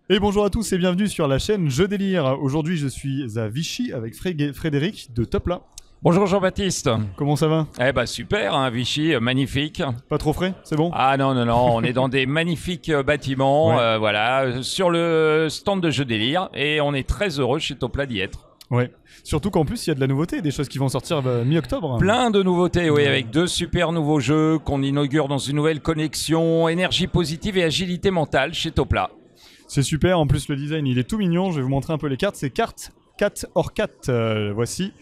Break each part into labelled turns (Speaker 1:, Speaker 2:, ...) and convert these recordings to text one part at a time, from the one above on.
Speaker 1: Et bonjour à tous et bienvenue sur la chaîne Jeux Délire. Aujourd'hui, je suis à Vichy avec Frédéric de Topla.
Speaker 2: Bonjour Jean-Baptiste.
Speaker 1: Comment ça va?
Speaker 2: Eh ben super, hein, Vichy, magnifique.
Speaker 1: Pas trop frais, c'est bon?
Speaker 2: Ah non, non, non, on est dans des magnifiques bâtiments,
Speaker 1: Ouais.
Speaker 2: voilà, sur le stand de Jeux Délire, et on est très heureux chez Topla d'y être.
Speaker 1: Ouais. Surtout qu'en plus, il y a de la nouveauté, des choses qui vont sortir mi-octobre.
Speaker 2: Plein de nouveautés, oui, avec 2 super nouveaux jeux qu'on inaugure dans une nouvelle connexion, énergie positive et agilité mentale chez Topla.
Speaker 1: C'est super, en plus le design il est tout mignon. Je vais vous montrer un peu les cartes. C'est cartes 4 hors 4. Voici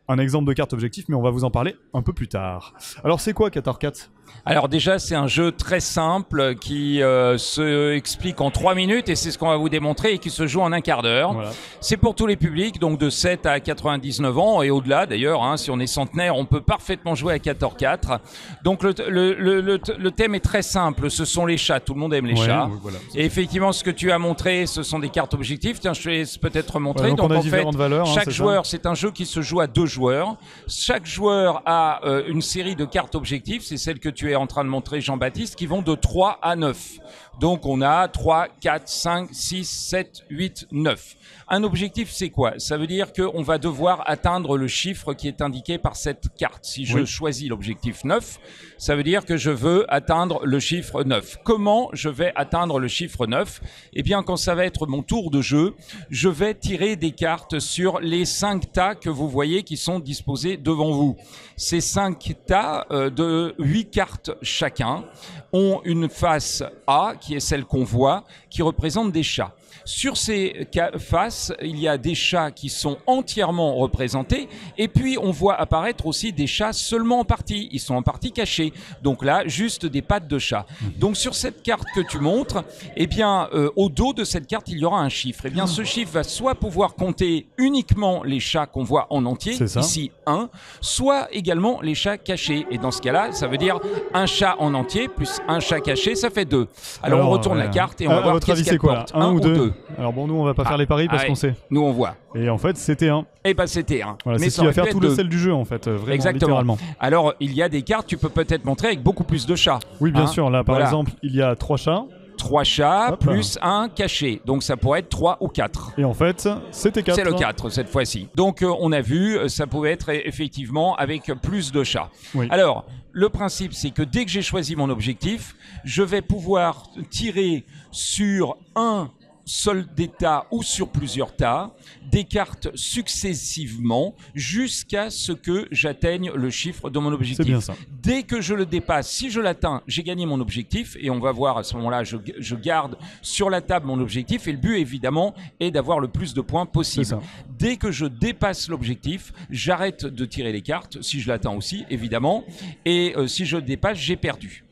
Speaker 1: un exemple de carte objectif, mais on va vous en parler un peu plus tard. Alors c'est quoi 4 hors 4?
Speaker 2: Alors déjà, c'est un jeu très simple qui se explique en 3 minutes et c'est ce qu'on va vous démontrer et qui se joue en un quart d'heure.
Speaker 1: Voilà.
Speaker 2: C'est pour tous les publics, donc de 7 à 99 ans et au-delà d'ailleurs. Hein, si on est centenaire, on peut parfaitement jouer à 4x4. Donc le thème est très simple, ce sont les chats, tout le monde aime les chats.
Speaker 1: Ouais, voilà.
Speaker 2: Et effectivement, ce que tu as montré, ce sont des cartes objectifs. Tiens, je te laisse peut-être montrer.
Speaker 1: Ouais, donc on a
Speaker 2: en fait,
Speaker 1: différentes valeurs, hein,
Speaker 2: chaque
Speaker 1: c'est
Speaker 2: joueur, c'est un jeu qui se joue à 2 joueurs. Chaque joueur a une série de cartes objectifs, c'est celle que tu es en train de montrer Jean-Baptiste, qui vont de 3 à 9. Donc on a 3, 4, 5, 6, 7, 8, 9. Un objectif, c'est quoi? Ça veut dire qu'on va devoir atteindre le chiffre qui est indiqué par cette carte. Si je choisis l'objectif 9, ça veut dire que je veux atteindre le chiffre 9. Comment je vais atteindre le chiffre 9? Eh bien, quand ça va être mon tour de jeu, je vais tirer des cartes sur les 5 tas que vous voyez qui sont disposés devant vous. Ces 5 tas de 8 cartes chacun ont une face A, qui est celle qu'on voit, qui représente des chats. Sur ces faces, il y a des chats qui sont entièrement représentés et puis on voit apparaître aussi des chats seulement en partie. Ils sont en partie cachés. Donc là, juste des pattes de chat. Donc sur cette carte que tu montres, eh bien, au dos de cette carte, il y aura un chiffre. Eh bien, ce chiffre va soit pouvoir compter uniquement les chats qu'on voit en entier, ici 1, soit également les chats cachés. Et dans ce cas-là, ça veut dire un chat en entier plus un chat caché, ça fait 2. Alors on retourne la carte et on va voir qu'est-ce qu'elle porte.
Speaker 1: 1 ou 2? Alors bon, nous on va pas faire les paris parce qu'on sait.
Speaker 2: Nous on voit.
Speaker 1: Et en fait c'était 1.
Speaker 2: Eh ben c'était 1.
Speaker 1: Voilà, c'est ce qui va faire tout le sel du jeu en fait, vraiment.
Speaker 2: Exactement.
Speaker 1: Littéralement.
Speaker 2: Alors il y a des cartes, tu peux peut-être montrer avec beaucoup plus de chats.
Speaker 1: Oui bien sûr, là par exemple il y a 3 chats.
Speaker 2: 3 chats plus un caché. Donc ça pourrait être 3 ou 4.
Speaker 1: Et en fait, c'était 4.
Speaker 2: C'est le 4 cette fois-ci. Donc on a vu, ça pouvait être effectivement avec plus de chats.
Speaker 1: Oui.
Speaker 2: Alors, le principe, c'est que dès que j'ai choisi mon objectif, je vais pouvoir tirer sur un seul des tas ou sur plusieurs tas, des cartes successivement jusqu'à ce que j'atteigne le chiffre de mon objectif.
Speaker 1: C'est bien ça.
Speaker 2: Dès que je le dépasse, si je l'atteins, j'ai gagné mon objectif et on va voir à ce moment-là, je garde sur la table mon objectif et le but évidemment est d'avoir le plus de points possible. Dès que je dépasse l'objectif, j'arrête de tirer les cartes, si je l'atteins aussi évidemment, et si je le dépasse, j'ai perdu.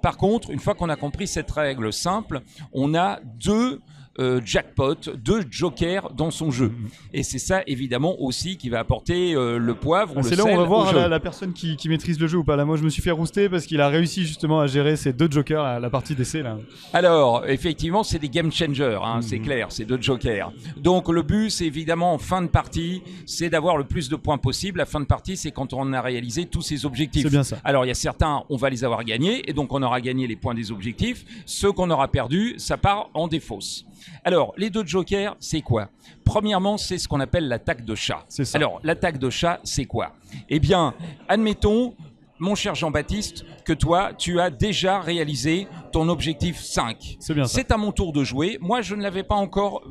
Speaker 2: Par contre, une fois qu'on a compris cette règle simple, on a 2 jackpots, 2 jokers dans son jeu. Et c'est ça évidemment aussi qui va apporter le poivre ou le sel.
Speaker 1: C'est là où on va voir la personne qui maîtrise le jeu ou pas. Là moi je me suis fait rouster parce qu'il a réussi justement à gérer ces 2 jokers, la partie d'essai là.
Speaker 2: Alors effectivement c'est des game changers, hein, c'est clair, c'est 2 jokers. Donc le but c'est évidemment en fin de partie, c'est d'avoir le plus de points possible. La fin de partie c'est quand on a réalisé tous ces objectifs.
Speaker 1: C'est bien ça.
Speaker 2: Alors il y a certains, on va les avoir gagnés et donc on aura gagné les points des objectifs. Ceux qu'on aura perdus, ça part en défausse. Alors, les 2 jokers, c'est quoi? Premièrement, c'est ce qu'on appelle l'attaque de chat. Alors, l'attaque de chat, c'est quoi? Eh bien, admettons, mon cher Jean-Baptiste, que toi, tu as déjà réalisé ton objectif 5.
Speaker 1: C'est bien ça.
Speaker 2: C'est à mon tour de jouer. Moi, je ne l'avais pas encore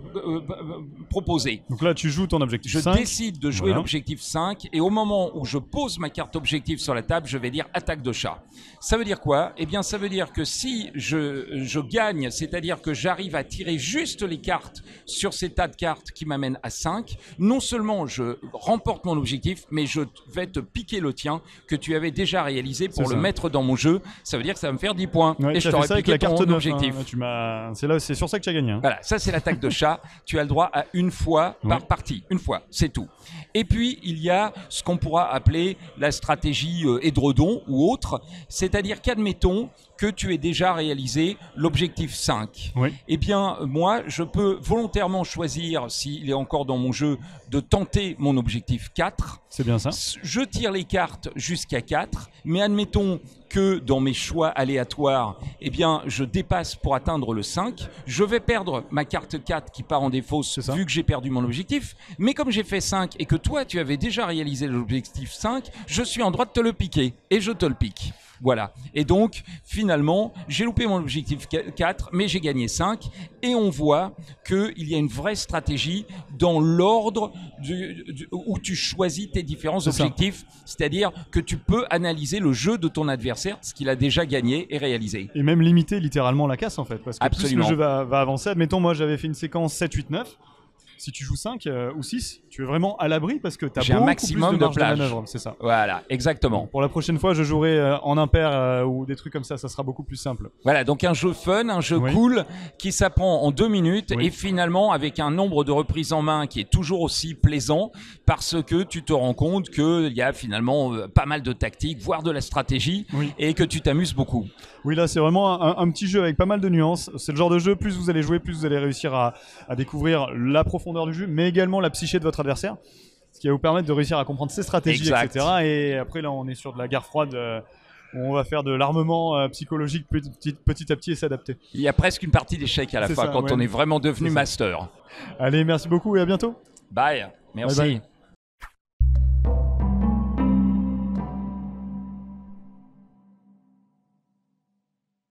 Speaker 2: proposé.
Speaker 1: Donc là, tu joues ton objectif 5.
Speaker 2: Je décide de jouer l'objectif 5 et au moment où je pose ma carte objectif sur la table, je vais dire attaque de chat. Ça veut dire quoi? Eh bien, ça veut dire que si je gagne, c'est-à-dire que j'arrive à tirer juste les cartes sur ces tas de cartes qui m'amènent à 5, non seulement je remporte mon objectif, mais je vais te piquer le tien que tu avais déjà réalisé pour le mettre dans mon jeu. Ça veut dire que ça va me faire 10 points.
Speaker 1: Ouais,
Speaker 2: et je t'aurais piqué ton objectif.
Speaker 1: Hein, c'est sur ça que tu as gagné. Hein.
Speaker 2: Voilà, ça c'est l'attaque de chat. Tu as le droit à une fois par partie. Une fois, c'est tout. Et puis, il y a ce qu'on pourra appeler la stratégie édredon ou autre. C'est-à-dire qu'admettons que tu aies déjà réalisé l'objectif 5. Eh bien, moi, je peux volontairement choisir, s'il est encore dans mon jeu, de tenter mon objectif 4
Speaker 1: C'est bien ça.
Speaker 2: Je tire les cartes jusqu'à 4, mais admettons que dans mes choix aléatoires, eh bien, je dépasse pour atteindre le 5. Je vais perdre ma carte 4 qui part en défausse vu que j'ai perdu mon objectif. Mais comme j'ai fait 5 et que toi, tu avais déjà réalisé l'objectif 5, je suis en droit de te le piquer et je te le pique. Voilà. Et donc, finalement, j'ai loupé mon objectif 4, mais j'ai gagné 5. Et on voit qu'il y a une vraie stratégie dans l'ordre où tu choisis tes différents objectifs. C'est-à-dire que tu peux analyser le jeu de ton adversaire, ce qu'il a déjà gagné et réalisé.
Speaker 1: Et même limiter littéralement la casse, en fait. Parce que
Speaker 2: Absolument.
Speaker 1: plus le jeu va avancer. Admettons, moi, j'avais fait une séquence 7, 8, 9. Si tu joues 5 ou 6, tu es vraiment à l'abri parce que tu as beaucoup
Speaker 2: un maximum
Speaker 1: plus de marge de
Speaker 2: plage.
Speaker 1: manœuvre. C'est ça.
Speaker 2: Voilà, exactement.
Speaker 1: Pour la prochaine fois, je jouerai en impair ou des trucs comme ça sera beaucoup plus simple.
Speaker 2: Voilà, donc un jeu fun, un jeu cool qui s'apprend en 2 minutes et finalement avec un nombre de reprises en main qui est toujours aussi plaisant parce que tu te rends compte qu'il y a finalement pas mal de tactiques, voire de la stratégie et que tu t'amuses beaucoup.
Speaker 1: Oui, là c'est vraiment un petit jeu avec pas mal de nuances. C'est le genre de jeu, plus vous allez jouer, plus vous allez réussir à découvrir la profondeur du jeu, mais également la psyché de votre adversaire. Ce qui va vous permettre de réussir à comprendre ses stratégies, etc. Et après là on est sur de la guerre froide où on va faire de l'armement psychologique petit à petit et s'adapter.
Speaker 2: Il y a presque une partie d'échec à la fin quand on est vraiment devenu master.
Speaker 1: Allez, merci beaucoup et à bientôt.
Speaker 2: Bye, merci.
Speaker 1: Bye bye.